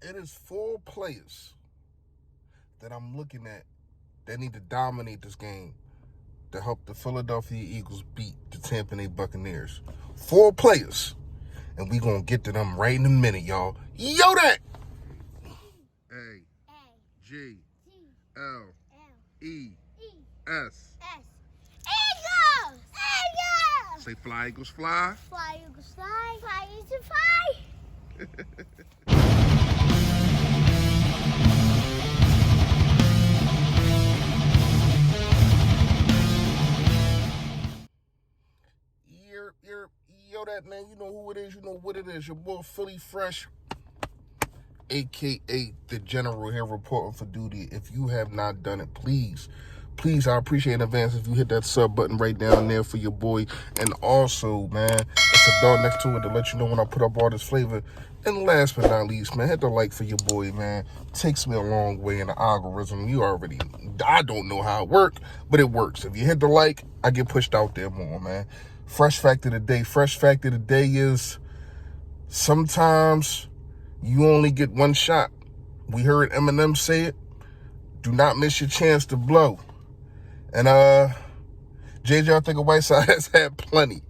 It is 4 players that I'm looking at that need to dominate this game to help the Philadelphia Eagles beat the Tampa Bay Buccaneers. 4 players. And we gonna get to them right in a minute, y'all. Yo, that! A, G, L, E, S. Eagles! Eagles! Say fly, Eagles, fly. Fly, Eagles, fly. Fly, Eagles, fly. Yo, that man, you know who it is, you know what it is. Your boy Philly Fresh, a.k.a. the General here reporting for duty. If you have not done it, please, I appreciate in advance if you hit that sub button right down there for your boy. And also, man, it's a bell next to it to let you know when I put up all this flavor. And last but not least, man, hit the like for your boy, man. Takes me a long way in the algorithm. I don't know how it works, but it works. If you hit the like, I get pushed out there more, man. Fresh fact of the day. Fresh fact of the day is sometimes you only get one shot. We heard Eminem say it. Do not miss your chance to blow. And JJ, I think Whiteside has had plenty.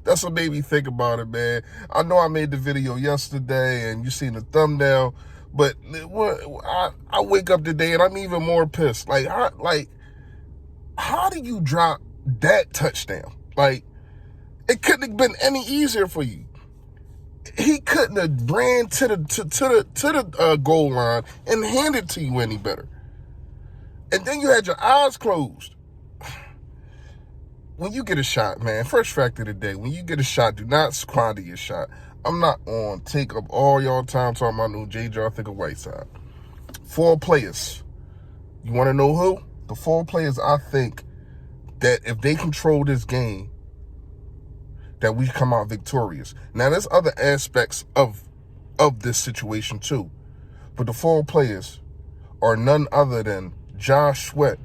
That's what made me think about it, man. I know I made the video yesterday and you seen the thumbnail, but I wake up today and I'm even more pissed. How do you drop that touchdown? Like, it couldn't have been any easier for you. He couldn't have ran to the goal line and handed it to you any better. And then you had your eyes closed. When you get a shot, man, fresh fact of the day, when you get a shot, do not squander your shot. I'm not on take up all y'all time talking about new JJ, I think of Whiteside. 4 players. You want to know who? The 4 players I think that if they control this game, that we come out victorious. Now, there's other aspects of this situation too. But the 4 players are none other than Josh Sweat,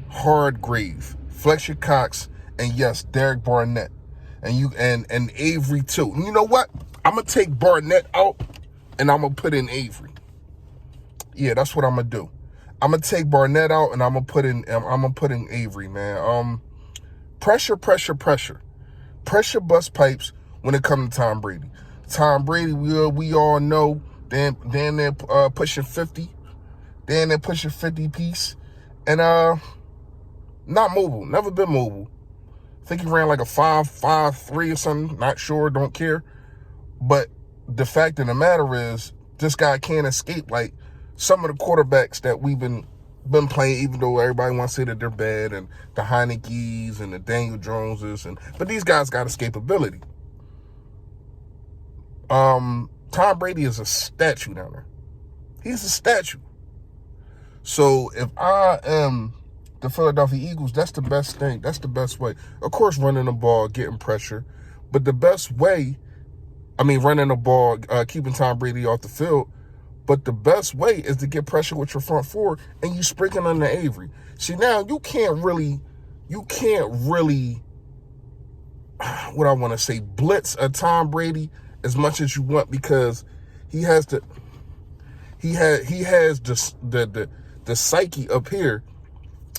Hardgrave, Fletcher Cox, and yes, Derek Barnett. And Avery too. And you know what? I'm gonna take Barnett out and I'm gonna put in Avery. Yeah, that's what I'm gonna do. I'm gonna take Barnett out and I'm gonna put in Avery, man. Pressure. Pressure bust pipes when it comes to Tom Brady. Tom Brady, we all know, they're pushing 50. They're pushing 50 piece. And not mobile. Never been mobile. I think he ran like a 5.53 or something. Not sure, don't care. But the fact of the matter is, this guy can't escape like some of the quarterbacks that we've been playing, even though everybody wants to say that they're bad, and the Heineke's and the Daniel Joneses, but these guys got escapability. Tom Brady is a statue down there. He's a statue. So if I am the Philadelphia Eagles, that's the best thing. That's the best way. Of course, running the ball, getting pressure, but the best way, running the ball, keeping Tom Brady off the field. But the best way is to get pressure with your front four and you sprinkle on the Avery. See, now you can't really, what I want to say, blitz a Tom Brady as much as you want, because he has the psyche up here,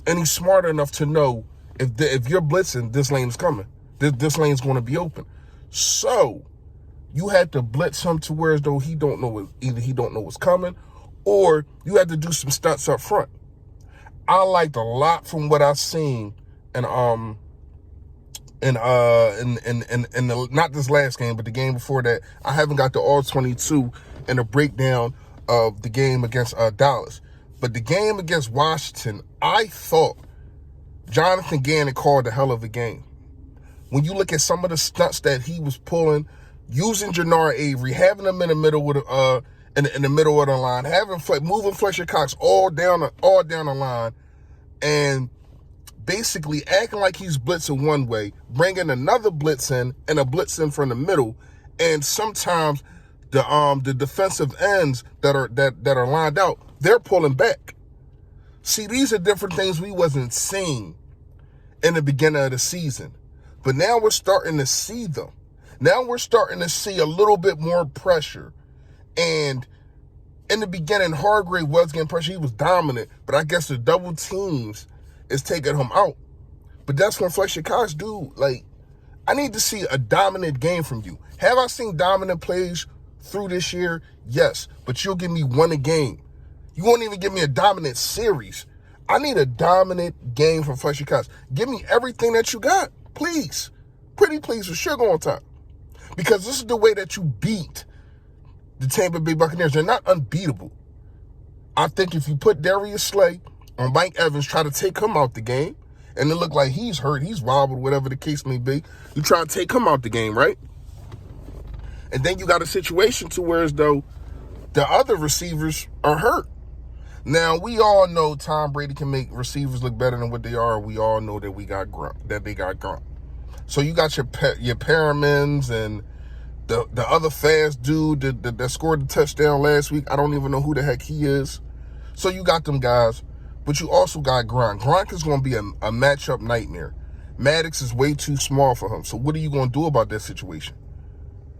and he's smart enough to know if you're blitzing, this lane's coming. This lane's going to be open. So you had to blitz him to where as though he don't know what's coming, or you had to do some stunts up front. I liked a lot from what I've seen, and not this last game, but the game before that. I haven't got the all 22 and a breakdown of the game against Dallas, but the game against Washington, I thought Jonathan Gannon called a hell of a game. When you look at some of the stunts that he was pulling, using Jannard Avery, having him in the middle with in the middle of the line, moving Fletcher Cox all down the line, and basically acting like he's blitzing one way, bringing another blitz in and a blitz in from the middle, and sometimes the defensive ends that are lined out, they're pulling back. See, these are different things we wasn't seeing in the beginning of the season, but now we're starting to see them. Now we're starting to see a little bit more pressure and In the beginning, Hargrave was getting pressure. He was dominant. But I guess the double teams is taking him out. But that's when Fletcher Cox, dude, like, I need to see a dominant game from you. Have I seen dominant plays through this year? Yes. But you'll give me one a game. You won't even give me a dominant series. I need a dominant game from Fletcher Cox. Give me everything that you got, please. Pretty please with sugar on top. Because this is the way that you beat the Tampa Bay Buccaneers. They're not unbeatable. I think if you put Darius Slay on Mike Evans, try to take him out the game, and it look like he's hurt, he's wobbled, whatever the case may be, you try to take him out the game, right? And then you got a situation to where as though the other receivers are hurt. Now, we all know Tom Brady can make receivers look better than what they are. We all know that they got Grunt. So you got your Perrimans and the other fast dude that scored the touchdown last week. I don't even know who the heck he is. So you got them guys, but you also got Gronk. Gronk is going to be a matchup nightmare. Maddox is way too small for him. So what are you going to do about that situation?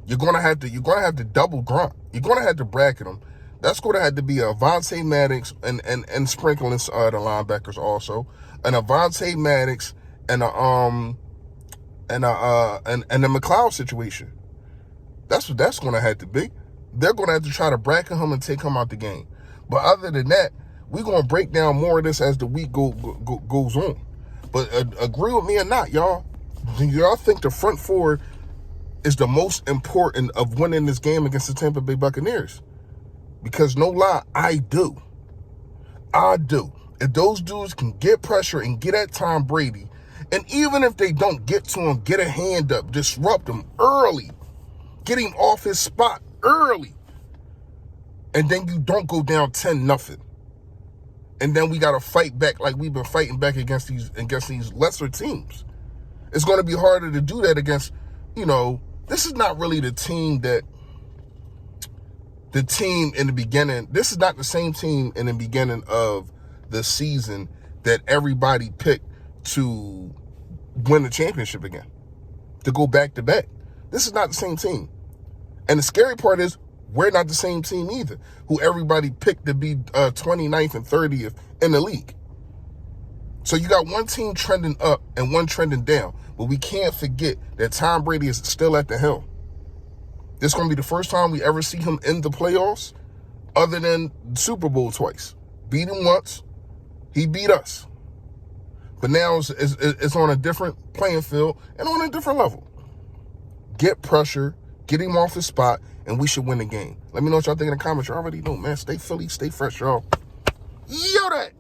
You're going to have to double Gronk. You're going to have to bracket him. That's going to have to be a Avonte Maddox and sprinkling the linebackers also, and Avonte Maddox and a McLeod situation. That's what that's going to have to be. They're going to have to try to bracket him and take him out the game. But other than that, we're going to break down more of this as the week goes on. But agree with me or not, y'all. Do y'all think the front four is the most important of winning this game against the Tampa Bay Buccaneers? Because no lie, I do. If those dudes can get pressure and get at Tom Brady, and even if they don't get to him, get a hand up, disrupt him early, get him off his spot early, and then you don't go down 10-0. And then we got to fight back like we've been fighting back against these lesser teams. It's going to be harder to do that against, this is not really the team in the beginning. This is not the same team in the beginning of the season that everybody picked to win the championship again, to go back to back. This is not the same team. And the scary part is we're not the same team either, who everybody picked to be 29th and 30th in the league. So you got one team trending up and one trending down. But we can't forget that Tom Brady is still at the helm. This is going to be the first time we ever see him in the playoffs other than Super Bowl twice. Beat him once. He beat us. But now it's on a different playing field and on a different level. Get pressure, get him off his spot, and we should win the game. Let me know what y'all think in the comments. You already know, man. Stay Philly, stay fresh, y'all. Yo, that.